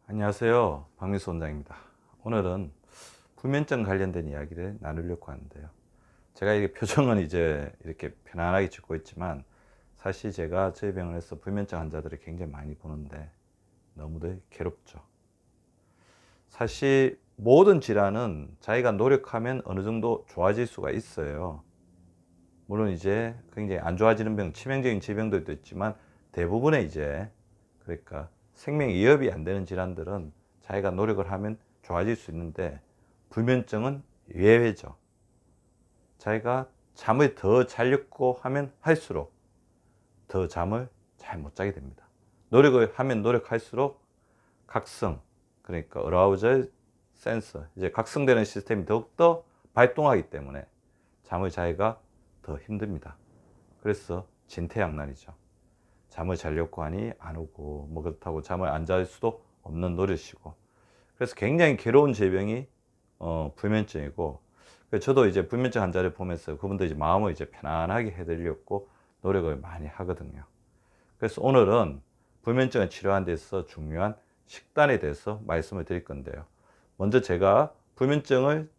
안녕하세요. 박민수 원장입니다. 오늘은 불면증 관련된 이야기를 나누려고 하는데요. 제가 이게 표정은 이제 이렇게 편안하게 짓고 있지만 사실 제가 저희 병원에서 불면증 환자들을 굉장히 많이 보는데 너무들 괴롭죠. 사실 모든 질환은 자기가 노력하면 어느 정도 좋아질 수가 있어요. 물론 이제 굉장히 안 좋아지는 병, 치명적인 질병들도 있지만 대부분의 이제 그러니까 생명 위협이 안 되는 질환들은 자기가 노력을 하면 좋아질 수 있는데 불면증은 예외죠. 자기가 잠을 더 자려고 하면 할수록 더 잠을 잘 못 자게 됩니다. 노력을 하면 노력할수록 각성, 그러니까 어라우절 센서, 이제 각성되는 시스템이 더욱더 발동하기 때문에 잠을 자기가 더 힘듭니다. 그래서 진퇴양난이죠. 잠을 자려고 하니 안 오고, 뭐 그렇다고 잠을 안 잘 수도 없는 노릇이고, 그래서 굉장히 괴로운 질병이 불면증이고, 저도 이제 불면증 환자를 보면서 그분들 이제 마음을 이제 편안하게 해드리려고 노력을 많이 하거든요. 그래서 오늘은 불면증을 치료하는 데 있어서 중요한 식단에 대해서 말씀을 드릴 건데요. 먼저 제가 불면증을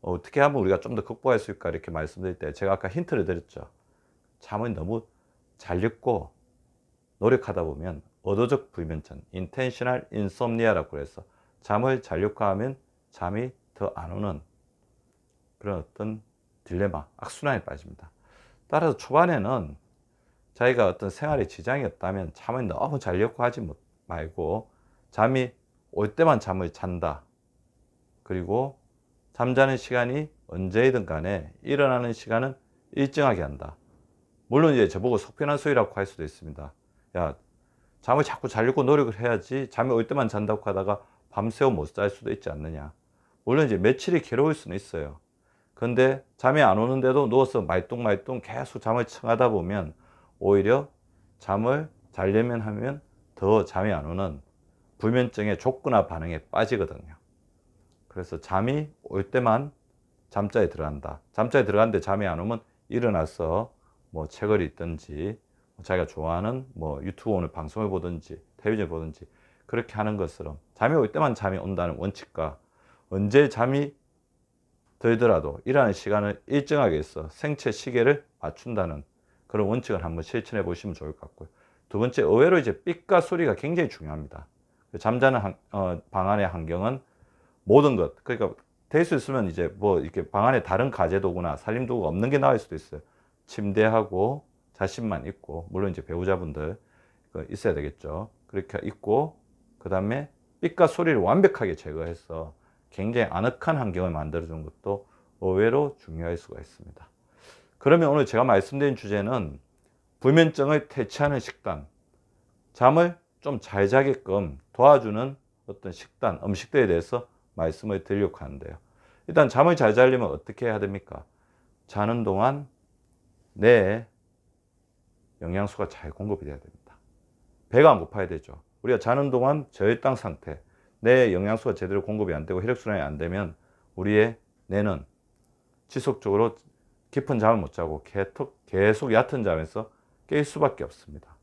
어떻게 하면 우리가 좀 더 극복할 수 있을까 이렇게 말씀드릴 때 제가 아까 힌트를 드렸죠. 잠을 너무 자려고 노력하다 보면 의도적 불면증, intentional insomnia라고 해서 잠을 자려고 하면 잠이 더 안 오는 그런 어떤 딜레마, 악순환에 빠집니다. 따라서 초반에는 자기가 어떤 생활에 지장이 없다면 잠을 너무 자려고 하지 말고 잠이 올 때만 잠을 잔다. 그리고 잠자는 시간이 언제이든 간에 일어나는 시간은 일정하게 한다. 물론 이제 저보고 속편한 소리라고 할 수도 있습니다. 야, 잠을 자꾸 자려고 노력을 해야지 잠이 올 때만 잔다고 하다가 밤새워 못 잘 수도 있지 않느냐. 물론 이제 며칠이 괴로울 수는 있어요. 근데 잠이 안 오는데도 누워서 말똥말똥 계속 잠을 청하다 보면 오히려 잠을 자려면 하면 더 잠이 안 오는 불면증의 족구나 반응에 빠지거든요. 그래서 잠이 올 때만 잠자에 들어간다. 잠자에 들어갔는데 잠이 안 오면 일어나서 뭐 책을 읽든지 자기가 좋아하는 뭐 유튜브 오늘 방송을 보든지 텔레비전을 보든지 그렇게 하는 것처럼 잠이 올 때만 잠이 온다는 원칙과 언제 잠이 들더라도 일하는 시간을 일정하게 해서 생체 시계를 맞춘다는 그런 원칙을 한번 실천해 보시면 좋을 것 같고요. 두 번째, 의외로 이제 빛과 소리가 굉장히 중요합니다. 잠자는 방 안의 환경은 모든 것, 그러니까 될 수 있으면 이제 뭐 이렇게 방 안에 다른 가재도구나 살림도구가 없는 게 나을 수도 있어요. 침대하고 자신만 있고, 물론 이제 배우자분들 있어야 되겠죠. 그렇게 있고, 그 다음에 빛과 소리를 완벽하게 제거해서 굉장히 아늑한 환경을 만들어주는 것도 의외로 중요할 수가 있습니다. 그러면 오늘 제가 말씀드린 주제는 불면증을 퇴치하는 식단, 잠을 좀 잘 자게끔 도와주는 어떤 식단, 음식들에 대해서 말씀을 드리려고 하는데요. 일단 잠을 잘 자려면 어떻게 해야 됩니까? 자는 동안 뇌에 영양소가 잘 공급이 돼야 됩니다. 배가 안 고파야 되죠. 우리가 자는 동안 저혈당 상태, 뇌에 영양소가 제대로 공급이 안 되고 혈액순환이 안 되면 우리의 뇌는 지속적으로 깊은 잠을 못 자고 계속 얕은 잠에서 깰 수밖에 없습니다.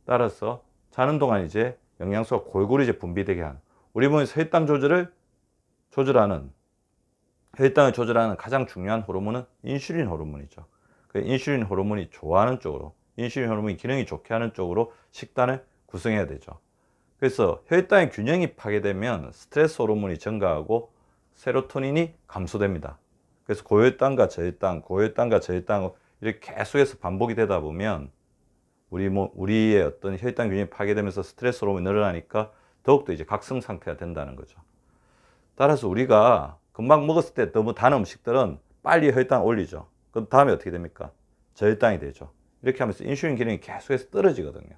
따라서 자는 동안 이제 영양소가 골고루 이제 분비되게 하는, 우리 몸에서 조절하는 혈당을 조절하는 가장 중요한 호르몬은 인슐린 호르몬이죠. 그 인슐린 호르몬이 좋아하는 쪽으로, 인슐린 호르몬이 기능이 좋게 하는 쪽으로 식단을 구성해야 되죠. 그래서 혈당의 균형이 파괴되면 스트레스 호르몬이 증가하고 세로토닌이 감소됩니다. 그래서 고혈당과 저혈당, 고혈당과 저혈당 이렇게 계속해서 반복이 되다 보면 우리의 어떤 혈당 균형이 파괴되면서 스트레스 호르몬이 늘어나니까 더욱더 이제 각성 상태가 된다는 거죠. 따라서 우리가 금방 먹었을 때 너무 단 음식들은 빨리 혈당 올리죠. 그럼 다음에 어떻게 됩니까? 저혈당이 되죠. 이렇게 하면서 인슐린 기능이 계속해서 떨어지거든요.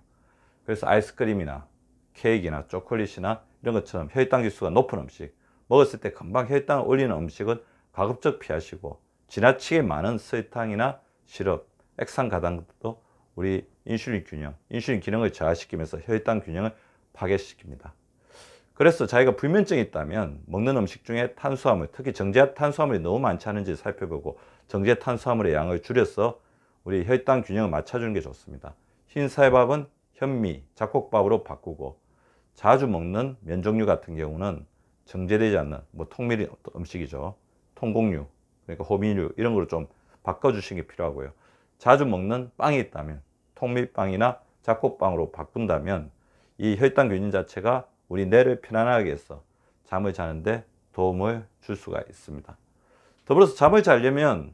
그래서 아이스크림이나 케이크나 초콜릿이나 이런 것처럼 혈당 지수가 높은 음식, 먹었을 때 금방 혈당을 올리는 음식은 가급적 피하시고, 지나치게 많은 설탕이나 시럽, 액상가당도 우리 인슐린 기능을 저하시키면서 혈당 균형을 파괴시킵니다. 그래서 자기가 불면증이 있다면 먹는 음식 중에 탄수화물, 특히 정제 탄수화물이 너무 많지 않은지 살펴보고 정제 탄수화물의 양을 줄여서 우리 혈당 균형을 맞춰주는 게 좋습니다. 흰쌀밥은 현미, 잡곡밥으로 바꾸고, 자주 먹는 면 종류 같은 경우는 정제되지 않는 뭐 통밀 음식이죠. 통곡류, 그러니까 호밀류 이런 걸로 좀 바꿔주시는 게 필요하고요. 자주 먹는 빵이 있다면 통밀빵이나 잡곡빵으로 바꾼다면 이 혈당 균형 자체가 우리 뇌를 편안하게 해서 잠을 자는데 도움을 줄 수가 있습니다. 더불어서 잠을 자려면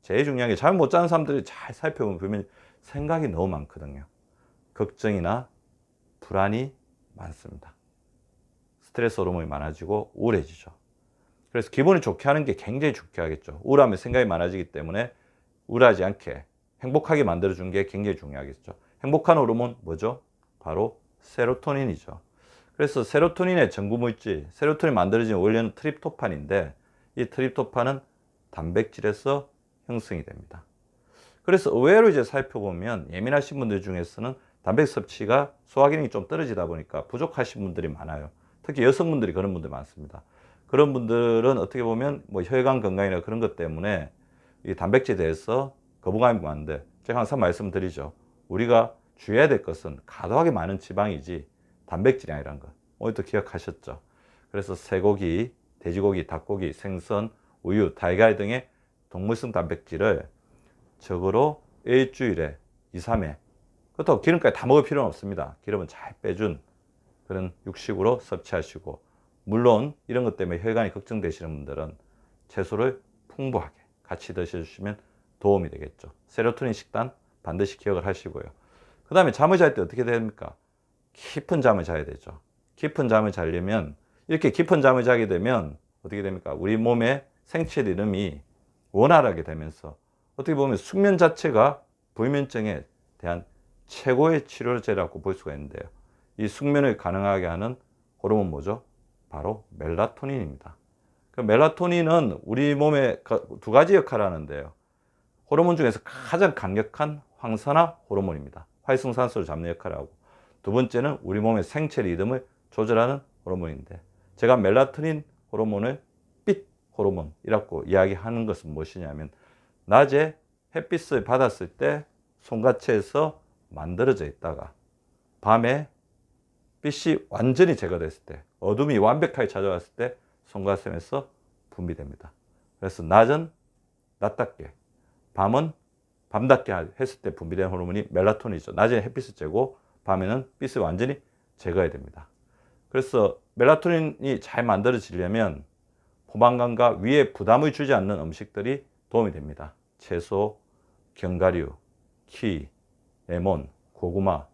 제일 중요한 게 잠을 못 자는 사람들이 잘 살펴보면 생각이 너무 많거든요. 걱정이나 불안이 많습니다. 스트레스 호르몬이 많아지고 우울해지죠. 그래서 기분을 좋게 하는 게 굉장히 중요하겠죠. 우울하면 생각이 많아지기 때문에 우울하지 않게 행복하게 만들어주는 게 굉장히 중요하겠죠. 행복한 호르몬 뭐죠? 바로 세로토닌이죠. 그래서 세로토닌의 전구물질, 세로토닌 만들어지는 원료는 트립토판인데 이 트립토판은 단백질에서 형성이 됩니다. 그래서 의외로 이제 살펴보면 예민하신 분들 중에서는 단백질 섭취가 소화 기능이 좀 떨어지다 보니까 부족하신 분들이 많아요. 특히 여성분들이 그런 분들 많습니다. 그런 분들은 어떻게 보면 뭐 혈관 건강이나 그런 것 때문에 이 단백질에 대해서 거부감이 많은데 제가 항상 말씀드리죠. 우리가 주의해야 될 것은 과도하게 많은 지방이지 단백질이 아니라는 것. 오늘도 기억하셨죠? 그래서 쇠고기, 돼지고기, 닭고기, 생선, 우유, 달걀 등의 동물성 단백질을 적어로 일주일에 2, 3회 그렇다고 기름까지 다 먹을 필요는 없습니다. 기름은 잘 빼준 그런 육식으로 섭취하시고 물론 이런 것 때문에 혈관이 걱정되시는 분들은 채소를 풍부하게 같이 드셔주시면 도움이 되겠죠. 세로토닌 식단 반드시 기억을 하시고요. 그 다음에 잠을 잘 때 어떻게 됩니까? 깊은 잠을 자야 되죠. 깊은 잠을 자려면 이렇게 깊은 잠을 자게 되면 어떻게 됩니까? 우리 몸의 생체 리듬이 원활하게 되면서 어떻게 보면 숙면 자체가 불면증에 대한 최고의 치료제라고 볼 수가 있는데요. 이 숙면을 가능하게 하는 호르몬 뭐죠? 바로 멜라토닌입니다. 그 멜라토닌은 우리 몸에 두 가지 역할을 하는데요. 호르몬 중에서 가장 강력한 황산화 호르몬입니다. 활성산소를 잡는 역할을 하고 두 번째는 우리 몸의 생체 리듬을 조절하는 호르몬인데 제가 멜라토닌 호르몬을 빛 호르몬이라고 이야기하는 것은 무엇이냐면 낮에 햇빛을 받았을 때 손가체에서 만들어져 있다가 밤에 빛이 완전히 제거됐을 때 어둠이 완벽하게 찾아왔을 때 손가슴에서 분비됩니다. 그래서 낮은 낮답게 밤은 밤답게 했을 때 분비되는 호르몬이 멜라토닌이죠. 낮에는 햇빛을 쬐고 밤에는 빛을 완전히 제거해야 됩니다. 그래서 멜라토닌이 잘 만들어지려면 포만감과 위에 부담을 주지 않는 음식들이 도움이 됩니다. 채소, 견과류, 키, 레몬, 고구마,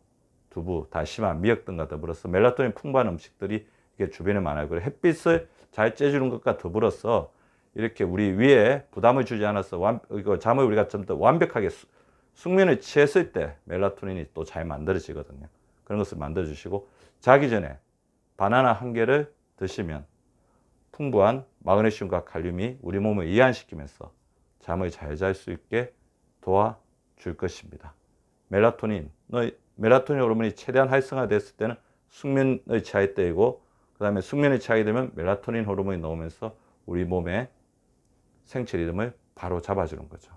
두부, 다시마, 미역 등과 더불어서 멜라토닌 풍부한 음식들이 이게 주변에 많아요. 그리고 햇빛을 잘 쬐주는 것과 더불어서 이렇게 우리 위에 부담을 주지 않아서 잠을 우리가 좀 더 완벽하게 숙면을 취했을 때 멜라토닌이 또 잘 만들어지거든요. 그런 것을 만들어 주시고 자기 전에 바나나 한 개를 드시면 풍부한 마그네슘과 칼륨이 우리 몸을 이완시키면서 잠을 잘 잘 수 있게 도와줄 것입니다. 멜라토닌 호르몬이 최대한 활성화됐을 때는 숙면을 취할 때이고 그 다음에 숙면을 취하게 되면 멜라토닌 호르몬이 나오면서 우리 몸의 생체 리듬을 바로 잡아주는 거죠.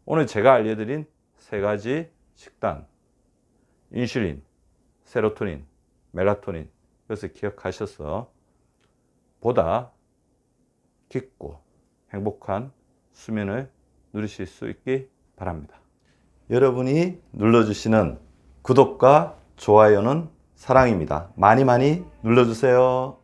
오늘 제가 알려드린 세 가지 식단, 인슐린, 세로토닌, 멜라토닌 그것을 기억하셔서 보다 깊고 행복한 수면을 누리실 수 있기 바랍니다. 여러분이 눌러주시는 구독과 좋아요는 사랑입니다. 많이 많이 눌러주세요.